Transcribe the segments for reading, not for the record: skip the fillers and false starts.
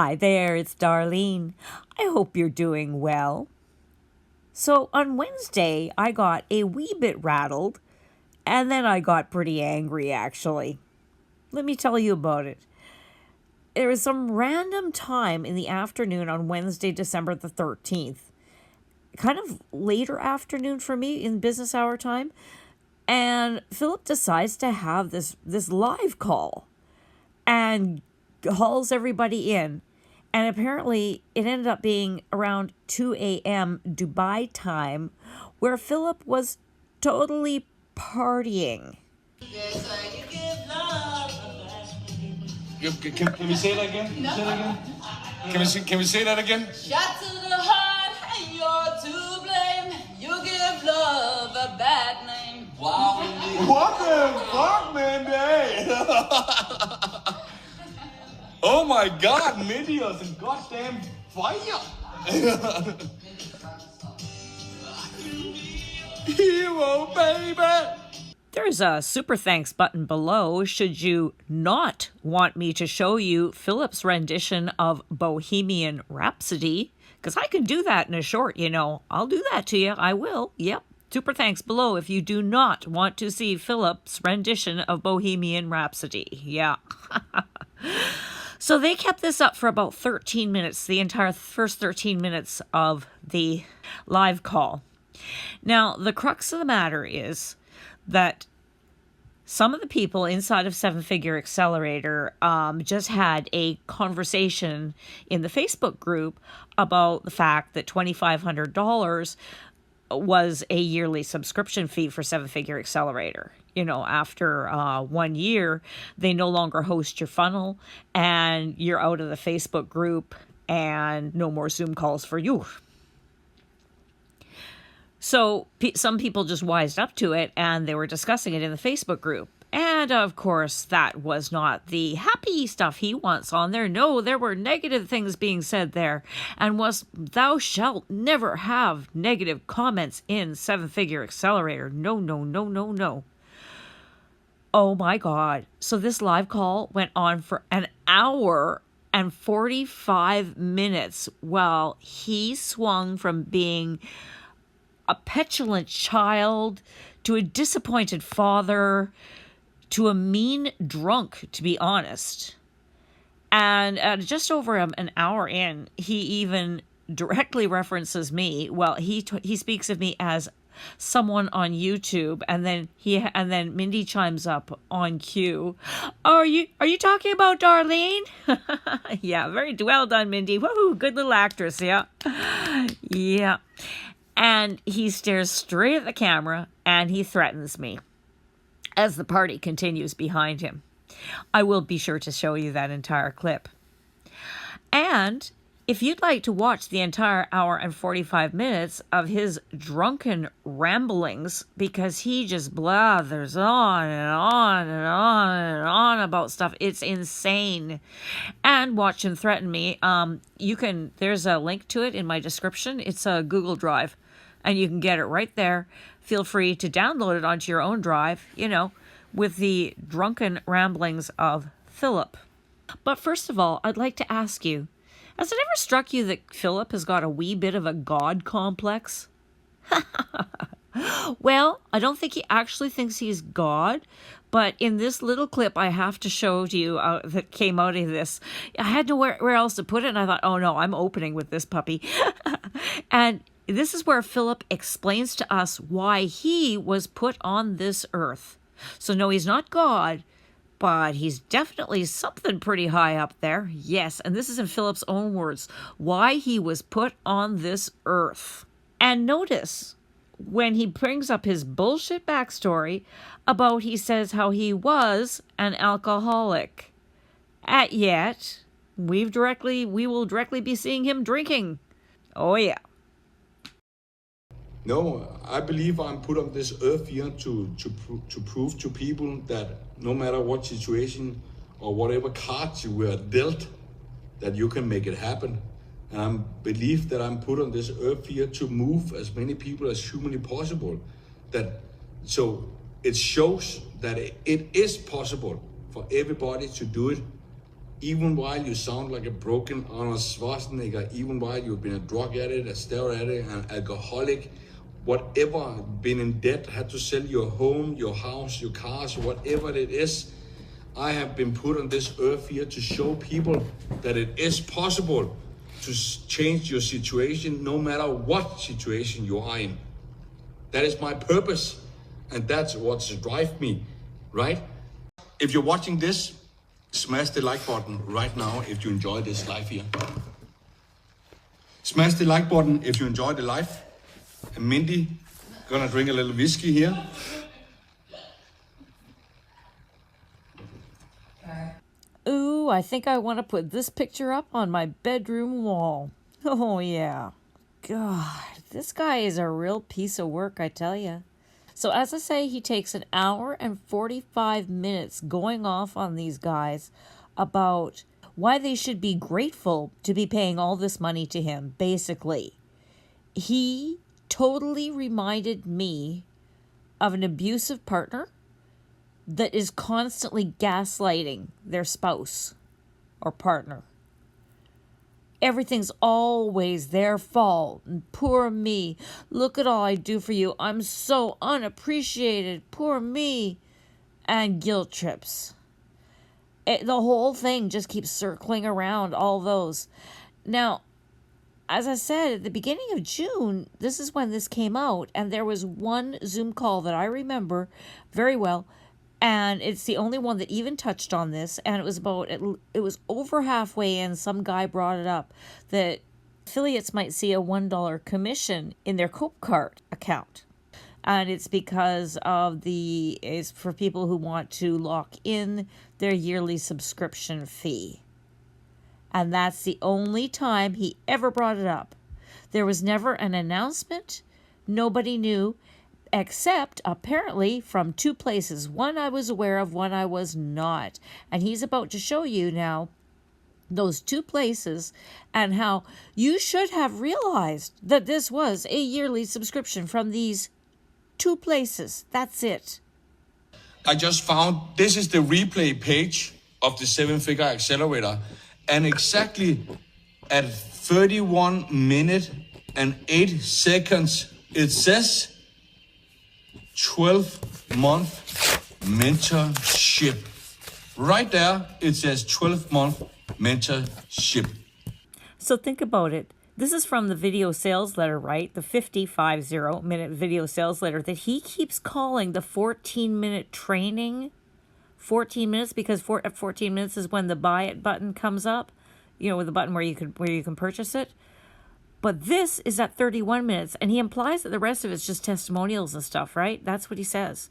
Hi there, it's Darlene. I hope you're doing well. So on Wednesday, I got a wee bit rattled, and then I got pretty angry, actually. Let me tell you about it. There was some random time in the afternoon on Wednesday, December the 13th. Kind of later afternoon for me in business hour time. And Philip decides to have this live call and calls everybody in. And apparently it ended up being around 2 a.m. Dubai time, where Philip was totally partying. Can we say that again? No. Say that again? Can we say that again? Shot to the heart, you're to blame. You give love a bad name. Wow. What the fuck, man? Oh my God, Mindy is in goddamn fire. Hero, baby. There's a super thanks button below should you not want me to show you Philip's rendition of Bohemian Rhapsody, because I can do that in a short, I'll do that to you. I will. Yep. Super thanks below if you do not want to see Philip's rendition of Bohemian Rhapsody. Yeah. So they kept this up for about 13 minutes, the entire first 13 minutes of the live call. Now, the crux of the matter is that some of the people inside of Seven Figure Accelerator just had a conversation in the Facebook group about the fact that $2,500 was a yearly subscription fee for Seven Figure Accelerator. After 1 year, they no longer host your funnel and you're out of the Facebook group and no more Zoom calls for you. So some people just wised up to it and they were discussing it in the Facebook group. And of course, that was not the happy stuff he wants on there. No, there were negative things being said there. And thou shalt never have negative comments in Seven Figure Accelerator. No, no, no, no, no. Oh my God. So this live call went on for an hour and 45 minutes while he swung from being a petulant child to a disappointed father to a mean drunk, to be honest. And at just over an hour in, he even directly references me. Well, he speaks of me as someone on YouTube, and then Mindy chimes up on cue. Are you talking about Darlene? Yeah, very well done, Mindy. Woohoo, good little actress. Yeah. Yeah. And he stares straight at the camera and he threatens me as the party continues behind him. I will be sure to show you that entire clip. And if you'd like to watch the entire hour and 45 minutes of his drunken ramblings, because he just blathers on and on and on and on about stuff, it's insane. And watch him threaten me. There's a link to it in my description. It's a Google Drive. And you can get it right there. Feel free to download it onto your own drive, with the drunken ramblings of Philip. But first of all, I'd like to ask you, has it ever struck you that Philip has got a wee bit of a God complex? Well, I don't think he actually thinks he's God, but in this little clip I have to show to you that came out of this, I had nowhere else to put it, and I thought, oh no, I'm opening with this puppy. And this is where Philip explains to us why he was put on this earth. So no, he's not God, but he's definitely something pretty high up there. Yes, and this is in Philip's own words, why he was put on this earth. And notice, when he brings up his bullshit backstory about, he says how he was an alcoholic. Yet, we will directly be seeing him drinking. Oh yeah. No, I believe I'm put on this earth here to prove to people that no matter what situation or whatever cards you were dealt, that you can make it happen. And I believe that I'm put on this earth here to move as many people as humanly possible. So it shows that it is possible for everybody to do it even while you sound like a broken Arnold Schwarzenegger, even while you've been a drug addict, a steroid addict, an alcoholic, whatever, been in debt, had to sell your home, your house, your cars, whatever it is, I have been put on this earth here to show people that it is possible to change your situation no matter what situation you are in. That is my purpose, and that's what drives me, right? If you're watching this, smash the like button right now if you enjoy this live here. Smash the like button if you enjoy the live. And Mindy, gonna drink a little whiskey here. Ooh, I think I want to put this picture up on my bedroom wall. Oh, yeah. God, this guy is a real piece of work, I tell you. So as I say, he takes an hour and 45 minutes going off on these guys about why they should be grateful to be paying all this money to him, basically. He totally reminded me of an abusive partner that is constantly gaslighting their spouse or partner. Everything's always their fault. And poor me. Look at all I do for you. I'm so unappreciated. Poor me. And guilt trips. The whole thing just keeps circling around all those. Now, as I said, at the beginning of June, this is when this came out. And there was one Zoom call that I remember very well. And it's the only one that even touched on this. And it was over halfway in, some guy brought it up that affiliates might see a $1 commission in their Cope Card account. And it's because of it's for people who want to lock in their yearly subscription fee. And that's the only time he ever brought it up. There was never an announcement. Nobody knew. Except, apparently, from two places. One I was aware of, one I was not. And he's about to show you now those two places and how you should have realized that this was a yearly subscription from these two places. That's it. I just found this is the replay page of the 7-Figure Accelerator. And exactly at 31 minutes and 8 seconds, it says 12-month mentorship. Right there, it says 12-month mentorship. So think about it. This is from the video sales letter, right? The 50-minute video sales letter that he keeps calling the 14-minute training. 14 minutes, because at 14 minutes is when the buy it button comes up. You know, with the button where you can purchase it. But this is at 31 minutes, and he implies that the rest of it's just testimonials and stuff, right? That's what he says.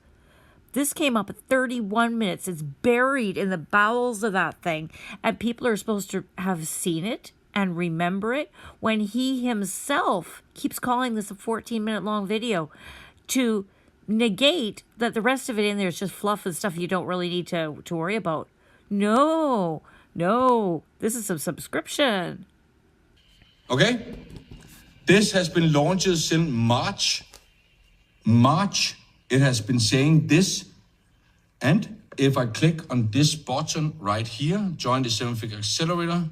This came up at 31 minutes. It's buried in the bowels of that thing, and people are supposed to have seen it and remember it when he himself keeps calling this a 14-minute long video to negate that the rest of it in there is just fluff and stuff you don't really need to worry about. No, this is a subscription. Okay? This has been launched since March. It has been saying this. And if I click on this button right here, join the 7-Figure Accelerator.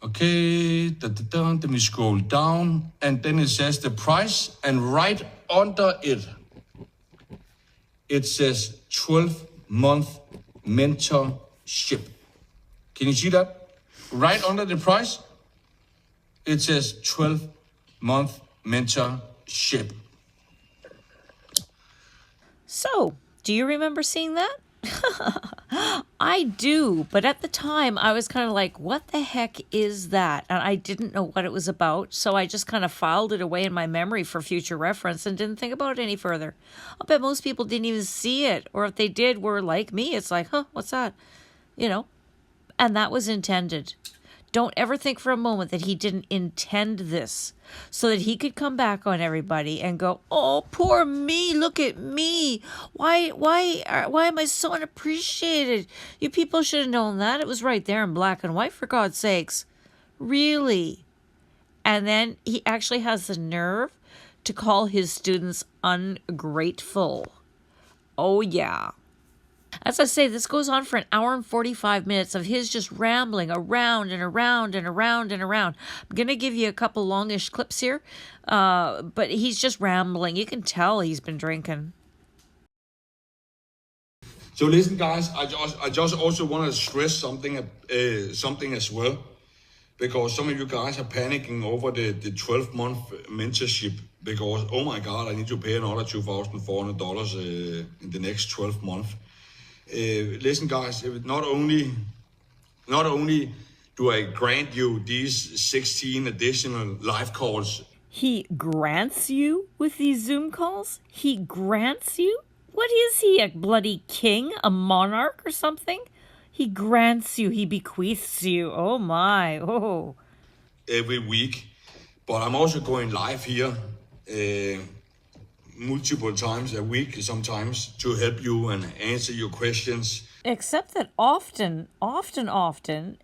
Okay, then we scroll down, and then it says the price, and right under it, it says 12-month mentorship. Can you see that? Right under the price, it says 12-month mentorship. So, do you remember seeing that? I do, but at the time I was kind of like, what the heck is that? And I didn't know what it was about, so I just kind of filed it away in my memory for future reference and didn't think about it any further. I'll bet most people didn't even see it, or if they did were like me, it's like, what's that? You know, and that was intended. Don't ever think for a moment that he didn't intend this so that he could come back on everybody and go, oh, poor me, look at me. Why am I so unappreciated? You people should have known that. It was right there in black and white, for God's sakes. Really? And then he actually has the nerve to call his students ungrateful. Oh, yeah. As I say, this goes on for an hour and 45 minutes of his just rambling around and around and around and around. I'm going to give you a couple longish clips here, but he's just rambling. You can tell he's been drinking. So listen, guys, I just also want to stress something as well, because some of you guys are panicking over the 12-month mentorship, because, oh my God, I need to pay another $2,400 in the next 12 months. Listen, guys, not only do I grant you these 16 additional live calls. He grants you with these Zoom calls? He grants you? What is he, a bloody king, a monarch or something? He grants you, he bequeaths you. Oh my, oh. Every week, but I'm also going live here multiple times a week sometimes to help you and answer your questions. Except that often,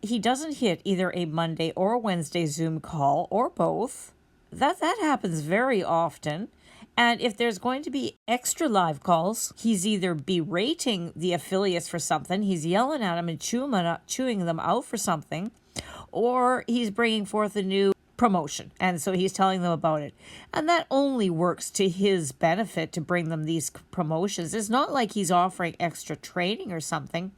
he doesn't hit either a Monday or a Wednesday Zoom call or both. That happens very often. And if there's going to be extra live calls, he's either berating the affiliates for something, he's yelling at them and chewing them out for something, or he's bringing forth a new promotion. And so he's telling them about it. And that only works to his benefit to bring them these promotions. It's not like he's offering extra training or something.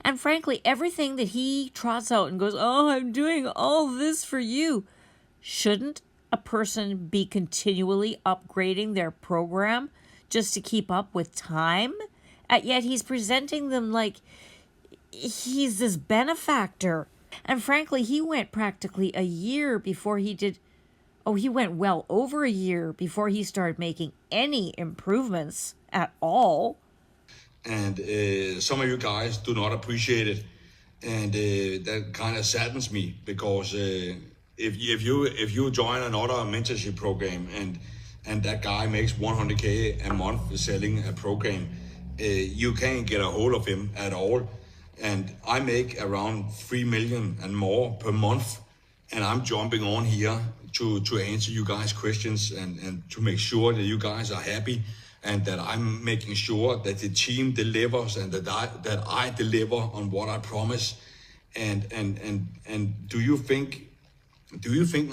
And frankly, everything that he trots out and goes, oh, I'm doing all this for you. Shouldn't a person be continually upgrading their program just to keep up with time? Yet he's presenting them like he's this benefactor. And frankly, he went practically a year before he did. Oh, he went well over a year before he started making any improvements at all. And some of you guys do not appreciate it. And that kind of saddens me, because if you join another mentorship program and that guy makes 100K a month selling a program, you can't get a hold of him at all. And I make around 3 million and more per month, and I'm jumping on here to answer you guys' questions and to make sure that you guys are happy, and that I'm making sure that the team delivers and that I deliver on what I promise. And do you think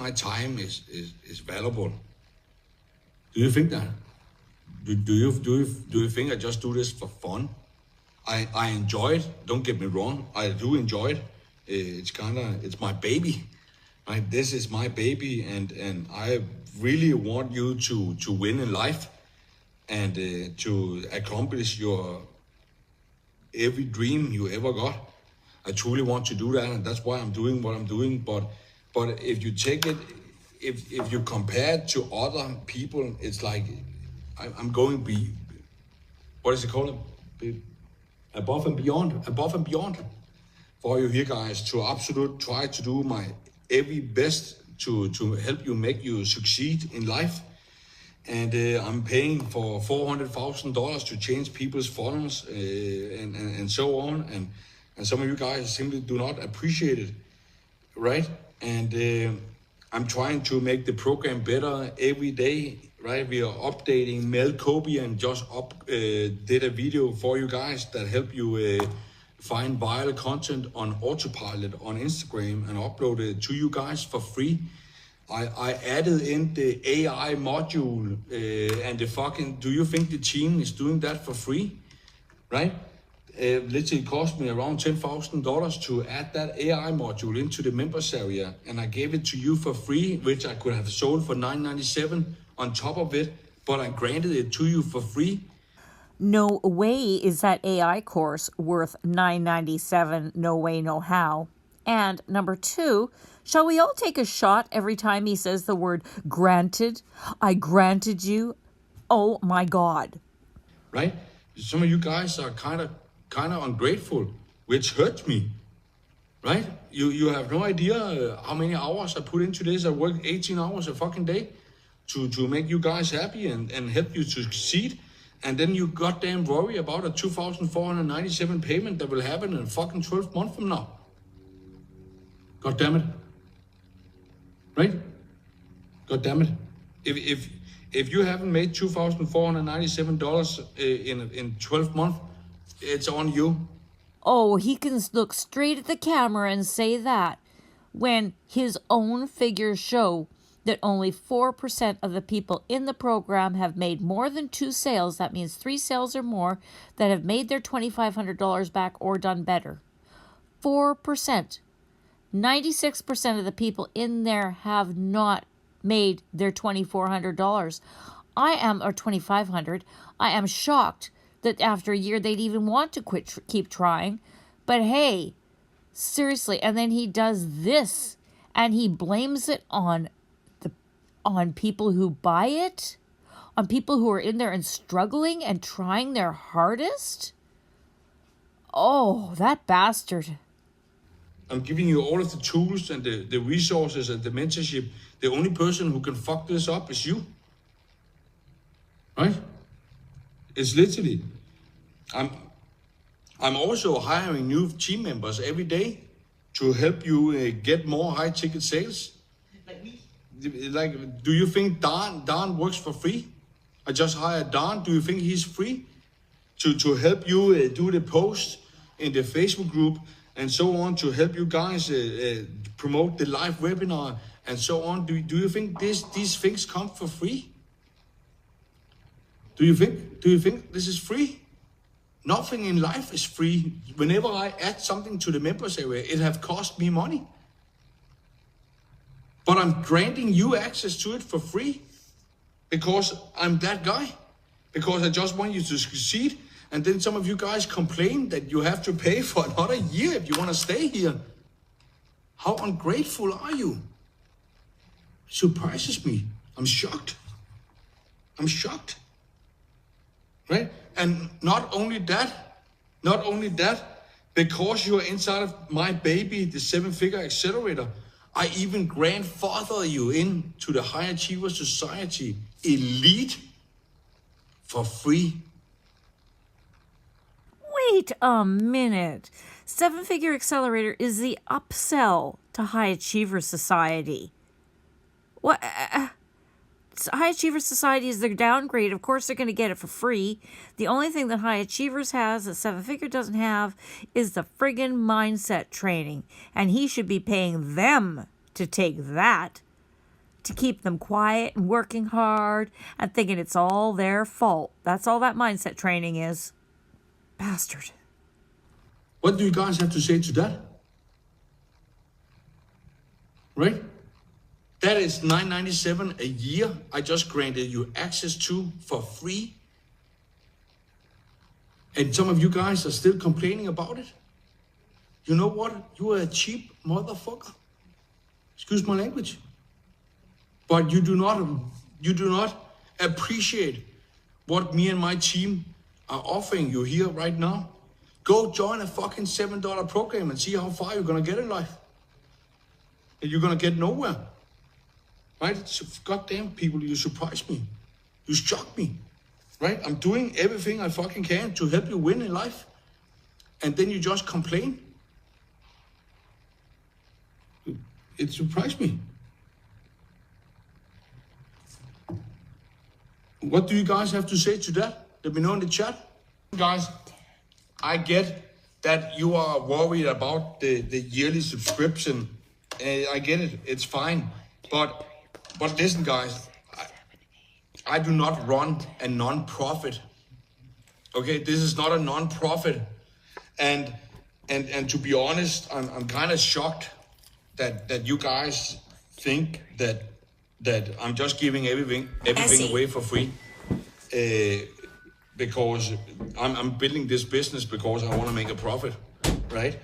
my time is valuable? Do you think that? Do you think I just do this for fun? I enjoy it. Don't get me wrong. I do enjoy it. It's my baby, right? This is my baby, and I really want you to win in life and to accomplish your every dream you ever got. I truly want to do that, and that's why I'm doing what I'm doing. But if you take it, if you compare it to other people, it's like I'm going what is it called? Above and beyond for you here, guys, to absolutely try to do my every best to help you, make you succeed in life. And I'm paying for $400,000 to change people's funnels and so on. And some of you guys simply do not appreciate it, right? And I'm trying to make the program better every day, right? We are updating. Mel Cobian just did a video for you guys that help you find viral content on autopilot on Instagram and upload it to you guys for free. I added in the AI module and the fucking, do you think the team is doing that for free, right? Literally cost me around $10,000 to add that AI module into the members area, and I gave it to you for free, which I could have sold for $9.97 on top of it, but I granted it to you for free. No way is that AI course worth $9.97, no way, no how. And number two, shall we all take a shot every time he says the word granted? I granted you. Oh my God. Right? Some of you guys are kind of ungrateful, which hurts me, right? You have no idea how many hours I put into this. I work 18 hours a fucking day to make you guys happy and help you to succeed. And then you goddamn worry about a $2,497 payment that will happen in fucking 12 months from now. God damn it. Right? God damn it. If you haven't made $2,497 in 12 months, It's on you. Oh, he can look straight at the camera and say that when his own figures show that only 4% of the people in the program have made more than 2 sales. That means 3 sales or more that have made their $2,500 back or done better. 4%. 96% of the people in there have not made their $2,400. Or $2,500. I am shocked that after a year they'd even want to keep trying. But hey, seriously, and then he does this and he blames it on people who buy it, on people who are in there and struggling and trying their hardest. Oh, that bastard. I'm giving you all of the tools and the resources and the mentorship. The only person who can fuck this up is you. Right? It's literally, I'm also hiring new team members every day to help you get more high ticket sales. Like me. Like, do you think Dan works for free? I just hired Dan. Do you think he's free to help you do the post in the Facebook group and so on, to help you guys promote the live webinar and so on? Do you think these things come for free? Do you think this is free? Nothing in life is free. Whenever I add something to the members area, it have cost me money. But I'm granting you access to it for free because I'm that guy. Because I just want you to succeed. And then some of you guys complain that you have to pay for another year if you want to stay here. How ungrateful are you? It surprises me. I'm shocked. Right? And not only that, because you are inside of my baby, the 7-figure accelerator, I even grandfather you into the High Achiever Society elite for free. Wait a minute. 7-figure accelerator is the upsell to High Achiever Society. What? High Achiever Society is their downgrade. Of course, they're going to get it for free. The only thing that High Achievers has that 7-figure doesn't have is the friggin' mindset training. And he should be paying them to take that, to keep them quiet and working hard and thinking it's all their fault. That's all that mindset training is. Bastard. What do you guys have to say to that? Right? That is $997 a year I just granted you access to for free. And some of you guys are still complaining about it. You know what? You are a cheap motherfucker. Excuse my language. But you do not appreciate what me and my team are offering you here right now. Go join a fucking $7 program and see how far you're gonna get in life. And you're gonna get nowhere. Right? So, goddamn people, you surprise me. You shock me. Right? I'm doing everything I fucking can to help you win in life. And then you just complain. It surprised me. What do you guys have to say to that? Let me know in the chat. Guys, I get that you are worried about the yearly subscription. I get it. It's fine. But listen, guys, I do not run a non-profit. Okay, this is not a non-profit. And to be honest, I'm kind of shocked that you guys think that I'm just giving everything away for free. Because I'm building this business because I want to make a profit, right?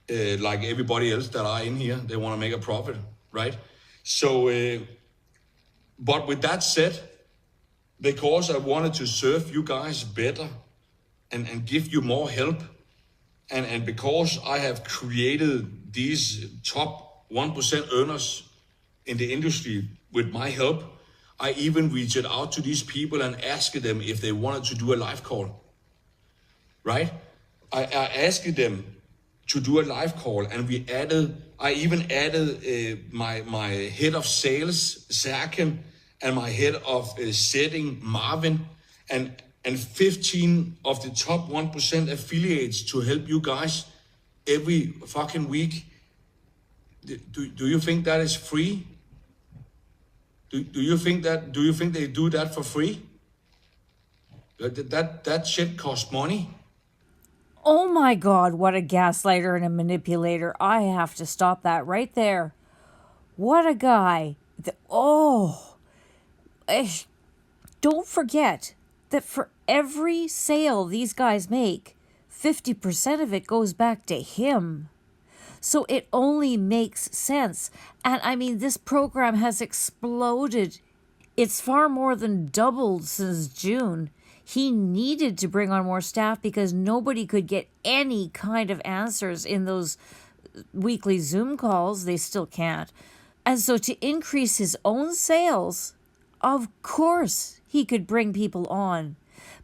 Like everybody else that are in here, they want to make a profit, right? So, but with that said, because I wanted to serve you guys better and give you more help, and because I have created these top 1% earners in the industry with my help, I even reached out to these people and asked them if they wanted to do a live call, right? I asked them to do a live call, and I even added my head of sales, Serkan, and my head of setting, Marvin, and and 15 of the top 1% affiliates to help you guys every fucking week. Do you think that is free? Do you think they do that for free? That shit costs money. Oh my God, what a gaslighter and a manipulator. I have to stop that right there. What a guy. Don't forget that for every sale these guys make, 50% of it goes back to him. So it only makes sense. And I mean, this program has exploded. It's far more than doubled since June. He needed to bring on more staff because nobody could get any kind of answers in those weekly Zoom calls. They still can't. And so to increase his own sales, of course he could bring people on.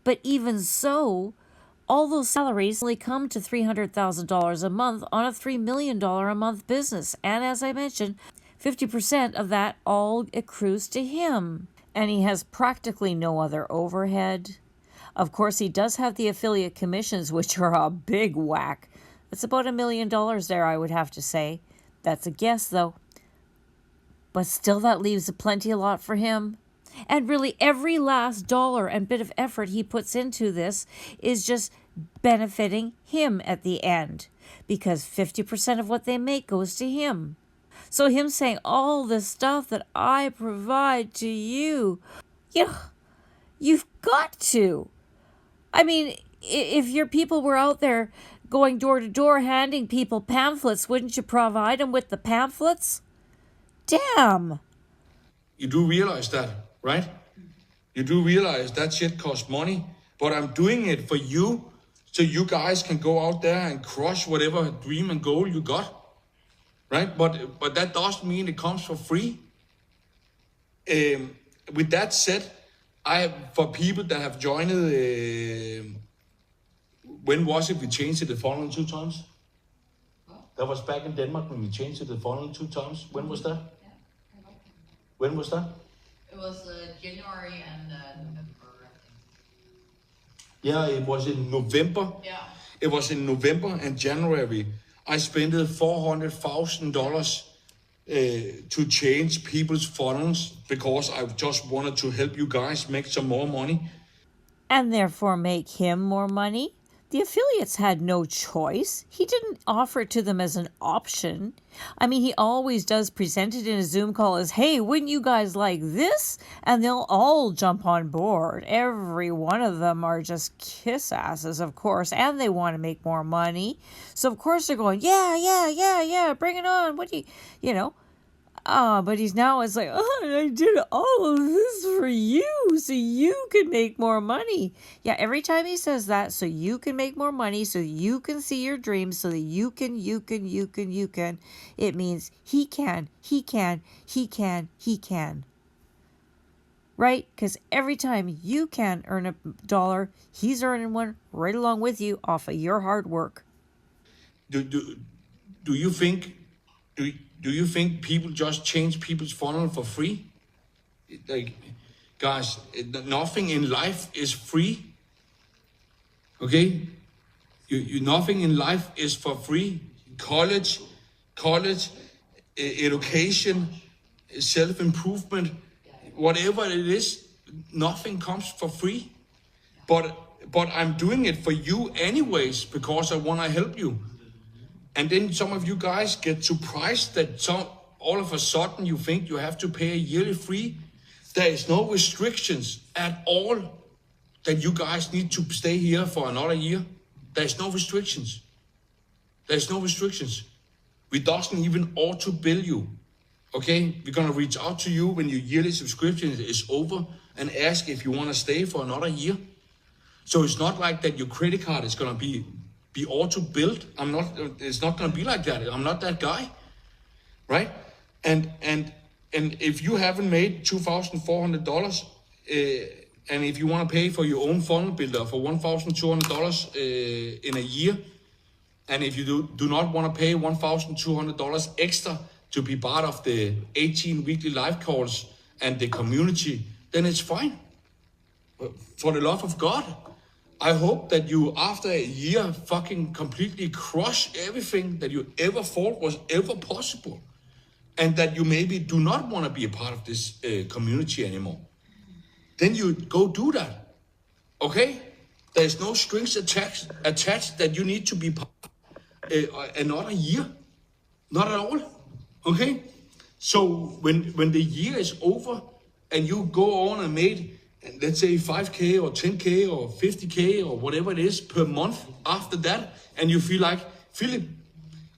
But even so, all those salaries only come to $300,000 a month on a $3 million a month business. And as I mentioned, 50% of that all accrues to him. And he has practically no other overhead. Of course, he does have the affiliate commissions, which are a big whack. It's about $1 million there, I would have to say. That's a guess, though. But still, that leaves a lot for him. And really, every last dollar and bit of effort he puts into this is just benefiting him at the end. Because 50% of what they make goes to him. So him saying all the stuff that I provide to you, you've got to. I mean, if your people were out there going door to door handing people pamphlets, wouldn't you provide them with the pamphlets? Damn. You do realize that, right? You do realize that shit costs money, but I'm doing it for you so you guys can go out there and crush whatever dream and goal you got, right? But that doesn't mean it comes for free. With that said, for people that have joined, when was it we changed it the following 2 times? That was back in Denmark when we changed it the following 2 times. When was that? When was that? It was January and November, I think. Yeah, it was in November. Yeah. It was in November and January. I spent $400,000 to change people's funnels because I just wanted to help you guys make some more money. And therefore make him more money? The affiliates had no choice. He didn't offer it to them as an option. I mean, he always does present it in a Zoom call as, hey, wouldn't you guys like this? And they'll all jump on board. Every one of them are just kiss asses, of course, and they want to make more money. So, of course, they're going, yeah, bring it on. What do you know? But it's like, I did all of this for you so you can make more money. Yeah, every time he says that, so you can make more money, so you can see your dreams, so that you can, it means he can. Right? Because every time you can earn $1, he's earning one right along with you off of your hard work. Do you think... Do you think people just change people's funnel for free? Like, guys, nothing in life is free. Okay? Nothing in life is for free. College, education, self-improvement, whatever it is, nothing comes for free. But I'm doing it for you anyways because I want to help you. And then some of you guys get surprised that all of a sudden you think you have to pay a yearly fee. There is no restrictions at all that you guys need to stay here for another year. There's no restrictions. We doesn't even auto bill you. Okay? We're going to reach out to you when your yearly subscription is over and ask if you want to stay for another year. So it's not like that your credit card is going to be auto-billed. It's not going to be like that. I'm not that guy, right? And if you haven't made $2,400, and if you want to pay for your own funnel builder for $1,200 in a year, and if you do not want to pay $1,200 extra to be part of the 18 weekly live calls and the community, then it's fine. For the love of God, I hope that you, after a year, fucking completely crush everything that you ever thought was ever possible. And that you maybe do not want to be a part of this community anymore. Then you go do that. Okay? There's no strings attached that you need to be part of another year. Not at all. Okay? So when the year is over and you go on and made, let's say 5K or 10K or 50K or whatever it is per month after that, and you feel like, Philip,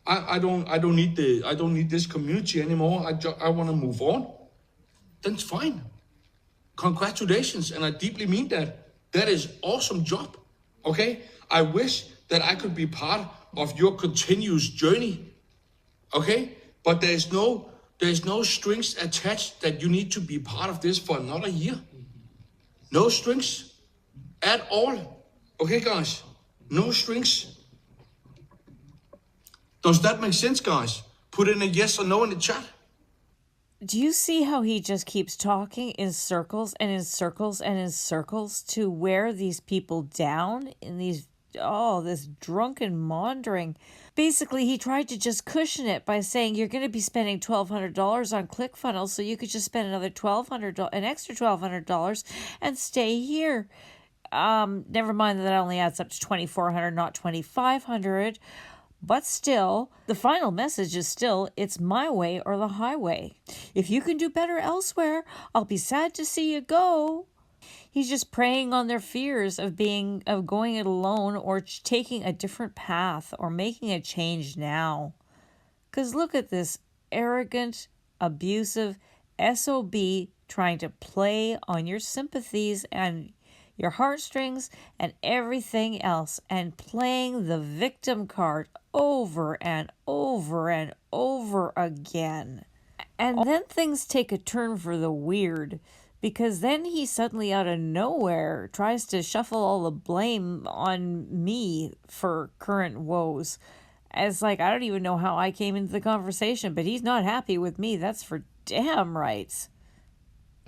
I don't need this community anymore. I want to move on. Then it's fine. Congratulations, and I deeply mean that. That is awesome job. Okay? I wish that I could be part of your continuous journey. Okay? But there's no strings attached that you need to be part of this for another year. No strings at all. Okay, guys? No strings. Does that make sense, guys? Put in a yes or no in the chat. Do you see how he just keeps talking in circles and in circles and in circles to wear these people down in this drunken maundering? Basically, he tried to just cushion it by saying you're going to be spending $1,200 on ClickFunnels, so you could just spend an extra $1,200 and stay here. Never mind that only adds up to $2,400, not $2,500. But still, the final message is still, it's my way or the highway. If you can do better elsewhere, I'll be sad to see you go. He's just preying on their fears of going it alone or taking a different path or making a change now. Because look at this arrogant, abusive SOB trying to play on your sympathies and your heartstrings and everything else, and playing the victim card over and over and over again. And then things take a turn for the weird, because then he suddenly out of nowhere tries to shuffle all the blame on me for current woes. It's like, I don't even know how I came into the conversation, but he's not happy with me, that's for damn right.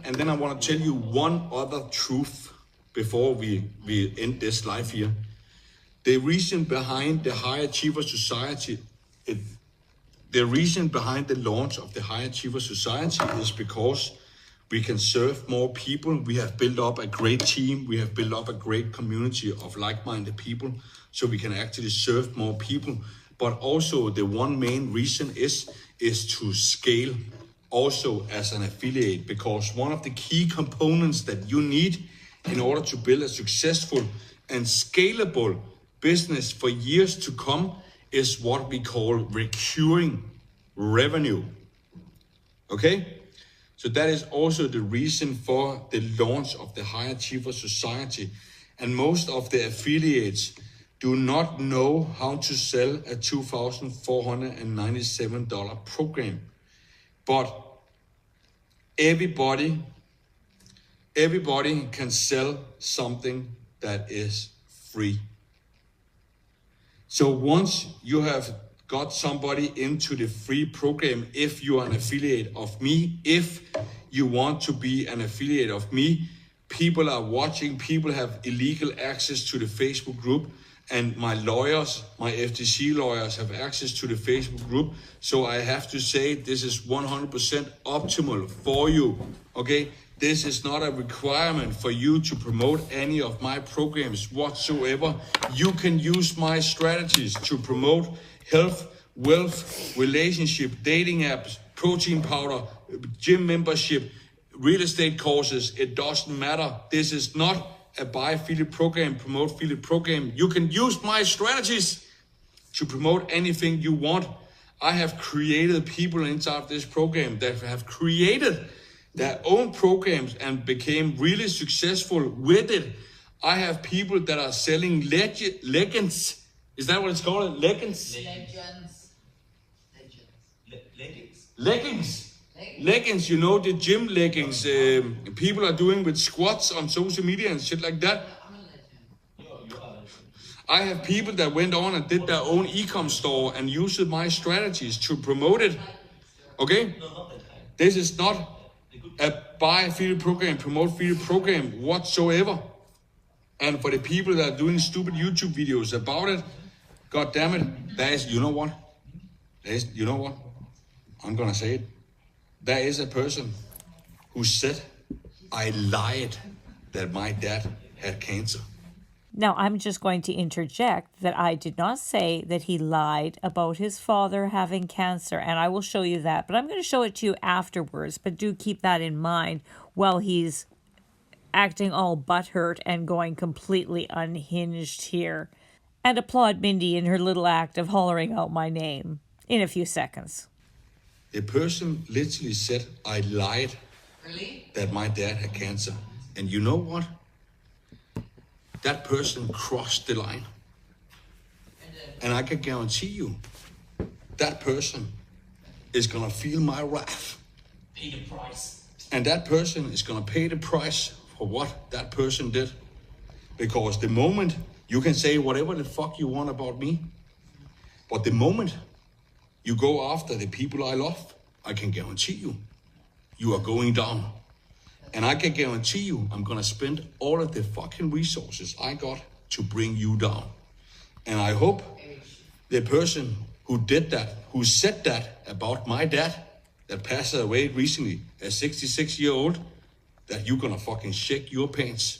And then I want to tell you one other truth before we end this live here. The reason behind the High Achiever Society, the reason behind the launch of the High Achiever Society is because we can serve more people. We have built up a great team. We have built up a great community of like-minded people, so we can actually serve more people. But also the one main reason is to scale also as an affiliate, because one of the key components that you need in order to build a successful and scalable business for years to come is what we call recurring revenue. Okay? So that is also the reason for the launch of the High Achiever Society. And most of the affiliates do not know how to sell a $2,497 program. But everybody can sell something that is free. So once you have got somebody into the free program, if you are an affiliate of me, if you want to be an affiliate of me, people are watching, people have illegal access to the Facebook group, and my lawyers, my FTC lawyers have access to the Facebook group. So I have to say this is 100% optimal for you, okay? This is not a requirement for you to promote any of my programs whatsoever. You can use my strategies to promote health, wealth, relationship, dating apps, protein powder, gym membership, real estate courses. It doesn't matter. This is not a buy Philip program, promote Philip program. You can use my strategies to promote anything you want. I have created people inside this program that have created their own programs and became really successful with it. I have people that are selling leggings. Is that what it's called? Leggings? Leggings, you know, the gym leggings people are doing with squats on social media and shit like that. I have people that went on and did their own e-com store and used my strategies to promote it. Okay? This is not buy affiliate program, promote affiliate program, whatsoever. And for the people that are doing stupid YouTube videos about it, God damn it, there is, you know what? You know what? I'm gonna say it. There is a person who said, I lied that my dad had cancer. Now, I'm just going to interject that I did not say that he lied about his father having cancer, and I will show you that. But I'm going to show it to you afterwards, but do keep that in mind while he's acting all butthurt and going completely unhinged here. And applaud Mindy in her little act of hollering out my name in a few seconds. The person literally said, I lied that my dad had cancer. And you know what? That person crossed the line. And I can guarantee you, that person is gonna feel my wrath. Pay the price. And that person is gonna pay the price for what that person did. Because the moment you can say whatever the fuck you want about me, but the moment you go after the people I love, I can guarantee you, you are going down. And I can guarantee you, I'm gonna spend all of the fucking resources I got to bring you down. And I hope the person who did that, who said that about my dad, that passed away recently, a 66-year-old, that you're gonna fucking shake your pants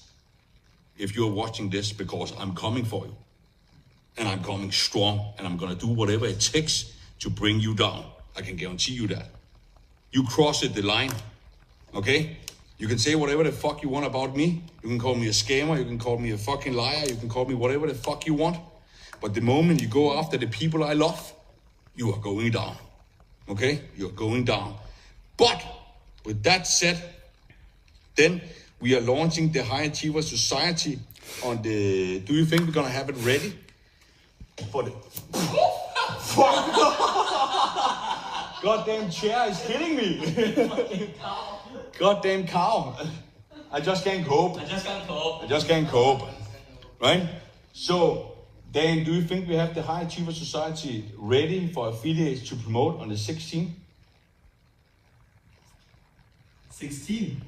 if you're watching this, because I'm coming for you. And I'm coming strong, and I'm gonna do whatever it takes to bring you down. I can guarantee you that. You crossed the line, okay? You can say whatever the fuck you want about me. You can call me a scammer, you can call me a fucking liar, you can call me whatever the fuck you want. But the moment you go after the people I love, you are going down, okay? You're going down. But with that said, then we are launching the High Achiever Society on the, do you think we're gonna have it ready? For the, fuck! Goddamn chair is killing me. Goddamn cow. I just can't cope. I just can't cope. Right? So, Dan, do you think we have the High Achiever Society ready for affiliates to promote on the 16th? 16.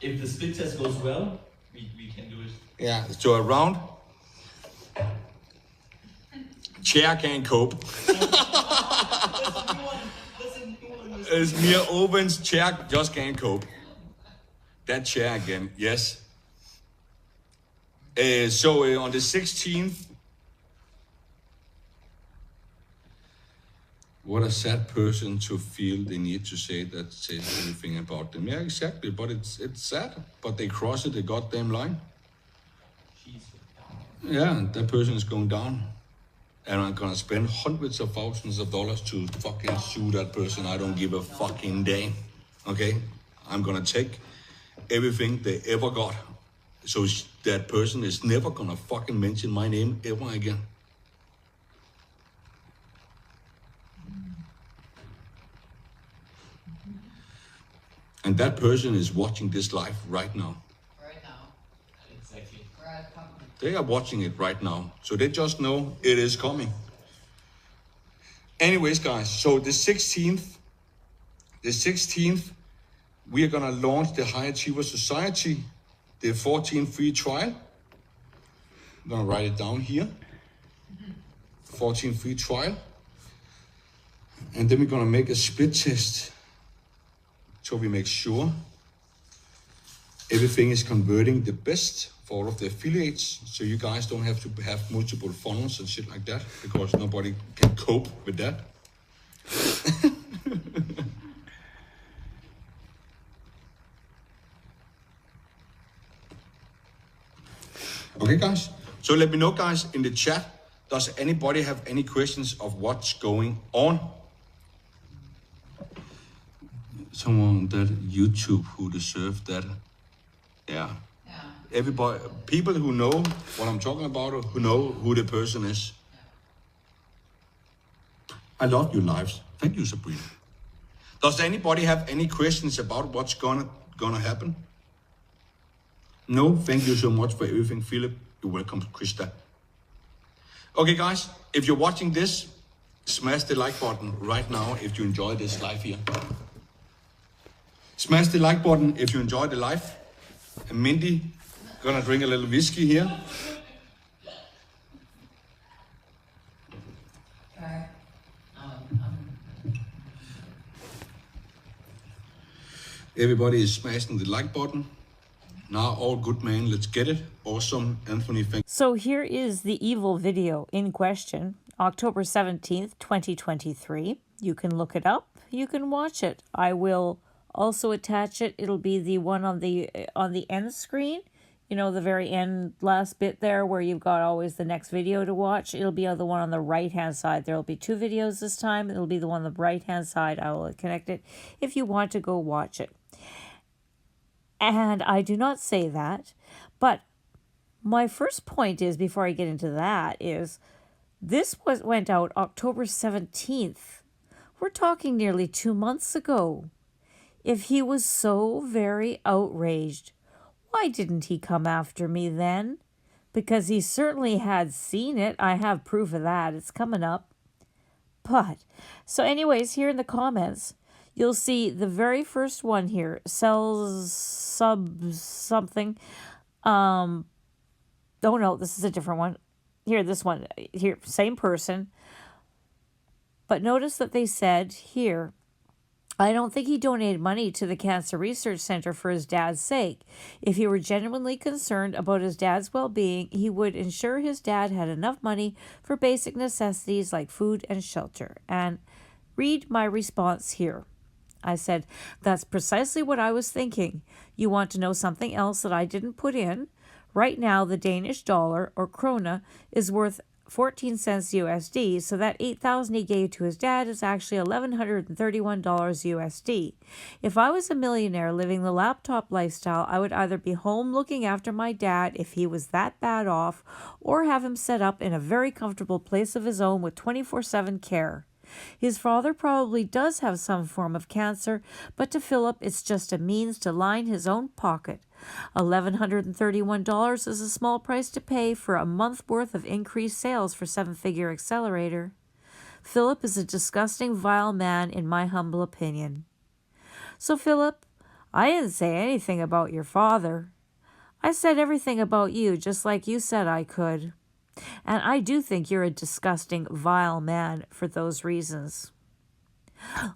If the split test goes well, we can do it. Yeah, so around. Chair can't cope. It's Mia Owen's chair just can't cope. That chair again, yes. So on the 16th, what a sad person to feel the need to say that says everything about them. Yeah, exactly, but it's sad. But they crossed the goddamn line. Yeah, that person is going down. And I'm gonna spend hundreds of thousands of dollars to fucking sue that person. I don't give a fucking damn. Okay? I'm gonna take everything they ever got. So that person is never gonna fucking mention my name ever again. And that person is watching this live right now. Right now. Exactly. They are watching it right now. So they just know it is coming. Anyways, guys, so the 16th, we are gonna launch the High Achiever Society, the 14 free trial. I'm gonna write it down here. 14 free trial. And then we're gonna make a split test. So we make sure everything is converting the best for all of the affiliates, so you guys don't have to have multiple funnels and shit like that, because nobody can cope with that. Okay, guys. So let me know, guys, in the chat, does anybody have any questions of what's going on? Someone that YouTube who deserved that. Yeah. Everybody, people who know what I'm talking about, who know who the person is. I love your lives. Thank you, Sabrina. Does anybody have any questions about what's gonna happen? No, thank you so much for everything, Philip. You're welcome, Krista. Okay, guys, if you're watching this, smash the like button right now if you enjoy this live here. Smash the like button if you enjoyed the live. And Mindy, gonna drink a little whiskey here. Everybody is smashing the like button. Now, all good, man. Let's get it. Awesome, Anthony. So here is the evil video in question, October 17th, 2023. You can look it up. You can watch it. I will also attach it. It'll be the one on the end screen. You know, the very end last bit there where you've got always the next video to watch. It'll be the one on the right-hand side. There'll be 2 videos this time. It'll be the one on the right-hand side. I will connect it if you want to go watch it. And I do not say that, but my first point is, before I get into that, is this went out October 17th. We're talking nearly 2 months ago. If he was so very outraged, why didn't he come after me then? Because he certainly had seen it. I have proof of that. It's coming up. But, so anyways, here in the comments, you'll see the very first one here, sells something. Oh no, this is a different one. Here, this one. Here, same person. But notice that they said here, I don't think he donated money to the Cancer Research Center for his dad's sake. If he were genuinely concerned about his dad's well-being, he would ensure his dad had enough money for basic necessities like food and shelter. And read my response here. I said, that's precisely what I was thinking. You want to know something else that I didn't put in? Right now, the Danish dollar, or krona, is worth 14 cents USD, so that $8,000 he gave to his dad is actually $1,131 USD. If I was a millionaire living the laptop lifestyle, I would either be home looking after my dad if he was that bad off, or have him set up in a very comfortable place of his own with 24/7 care. His father probably does have some form of cancer, but to Philip it's just a means to line his own pocket. $1,131 is a small price to pay for a month worth of increased sales for 7-figure accelerator. Philip is a disgusting, vile man in my humble opinion. So Philip, I didn't say anything about your father. I said everything about you just like you said I could. And I do think you're a disgusting, vile man for those reasons.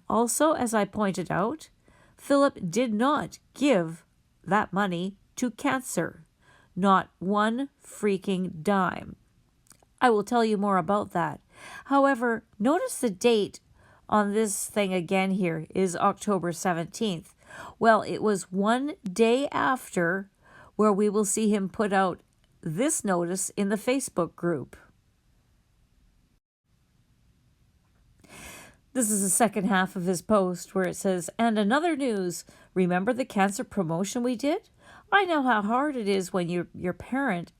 Also, as I pointed out, Philip did not give that money to cancer. Not one freaking dime. I will tell you more about that. However, notice the date on this thing again here is October 17th. Well, it was one day after where we will see him put out this notice in the Facebook group. This is the second half of his post where it says, and another news, remember the cancer promotion we did? I know how hard it is when your parent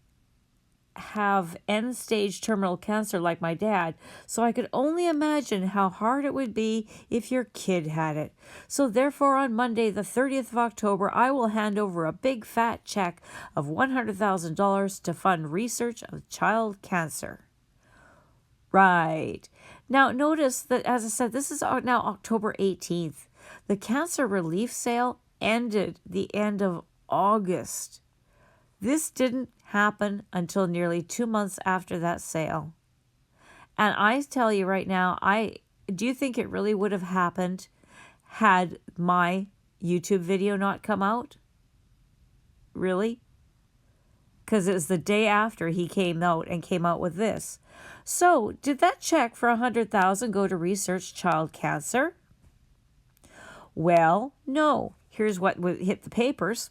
have end-stage terminal cancer like my dad, so I could only imagine how hard it would be if your kid had it. So therefore on Monday the 30th of October I will hand over a big fat check of $100,000 to fund research of child cancer. Right. Now notice that, as I said, this is now October 18th. The cancer relief sale ended the end of August. This didn't happen until nearly 2 months after that sale. And I tell you right now, do you think it really would have happened had my YouTube video not come out? Really? Because it was the day after he came out with this. So, did that check for $100,000 go to research child cancer? Well, no. Here's what hit the papers.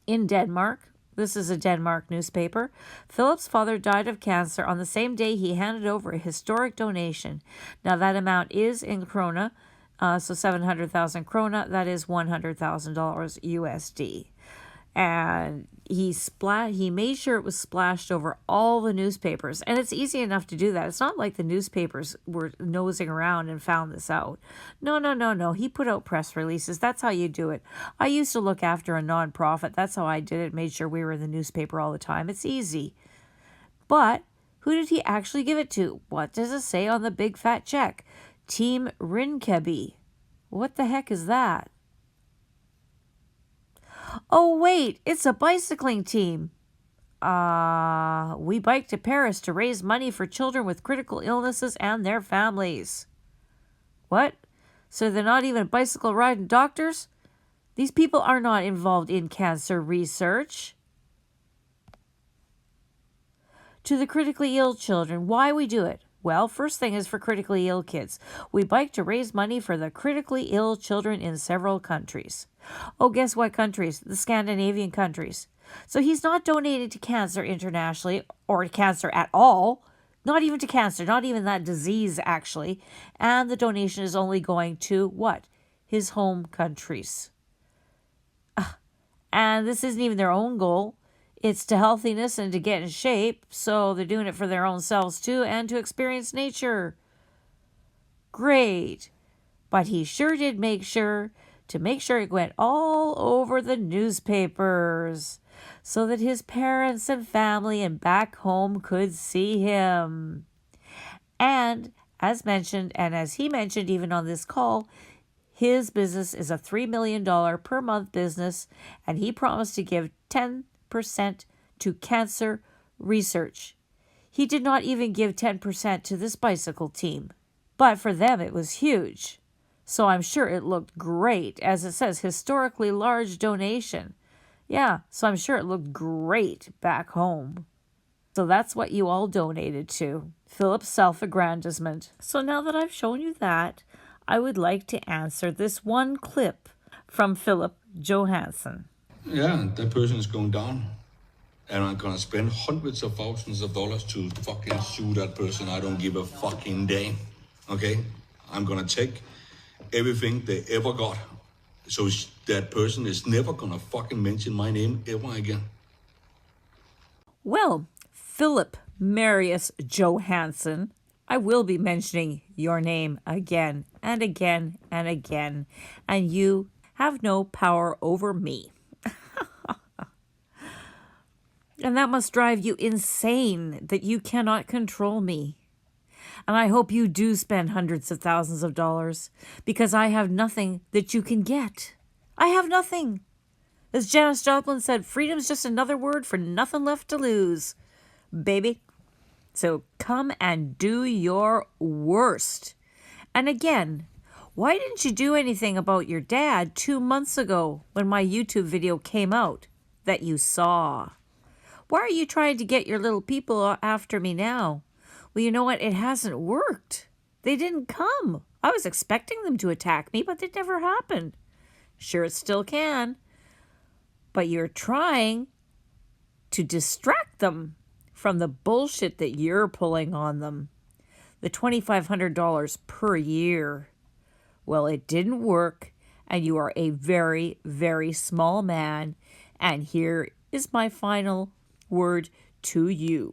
In Denmark, this is a Denmark newspaper, Philip's father died of cancer on the same day he handed over a historic donation. Now that amount is in krona, so 700,000 krona, that is $100,000 USD. And he made sure it was splashed over all the newspapers. And it's easy enough to do that. It's not like the newspapers were nosing around and found this out. No. He put out press releases. That's how you do it. I used to look after a nonprofit. That's how I did it. Made sure we were in the newspaper all the time. It's easy. But who did he actually give it to? What does it say on the big fat check? Team Rinkeby. What the heck is that? Oh, wait, it's a bicycling team. We bike to Paris to raise money for children with critical illnesses and their families. What? So they're not even bicycle riding doctors? These people are not involved in cancer research. To the critically ill children, why we do it? Well, first thing is for critically ill kids. We bike to raise money for the critically ill children in several countries. Oh, guess what countries? The Scandinavian countries. So he's not donating to cancer internationally or to cancer at all. Not even to cancer, not even that disease, actually. And the donation is only going to what? His home countries. And this isn't even their own goal. It's to healthiness and to get in shape. So they're doing it for their own selves too and to experience nature. Great. But he sure did make sure it went all over the newspapers so that his parents and family and back home could see him. And as mentioned, and as he mentioned even on this call, his business is a $3 million per month business, and he promised to give 10% to cancer research. He did not even give 10% to this bicycle team, but for them it was huge. So I'm sure it looked great, as it says, historically large donation. Yeah, so I'm sure it looked great back home. So that's what you all donated to, Philip's self-aggrandizement. So now that I've shown you that, I would like to answer this one clip from Philip Johansen. Yeah, that person is going down. And I'm gonna spend hundreds of thousands of dollars to fucking sue that person. I don't give a fucking damn. Okay? I'm gonna take everything they ever got. So that person is never gonna fucking mention my name ever again. Well, Philip Marius Johansen, I will be mentioning your name again and again and again, and you have no power over me. And that must drive you insane that you cannot control me. And I hope you do spend hundreds of thousands of dollars, because I have nothing that you can get. I have nothing. As Janis Joplin said, freedom's just another word for nothing left to lose, baby. So come and do your worst. And again, why didn't you do anything about your dad 2 months ago when my YouTube video came out that you saw? Why are you trying to get your little people after me now? Well, you know what? It hasn't worked. They didn't come. I was expecting them to attack me, but it never happened. Sure, it still can. But you're trying to distract them from the bullshit that you're pulling on them. The $2,500 per year. Well, it didn't work, and you are a very, very small man. And here is my final word to you.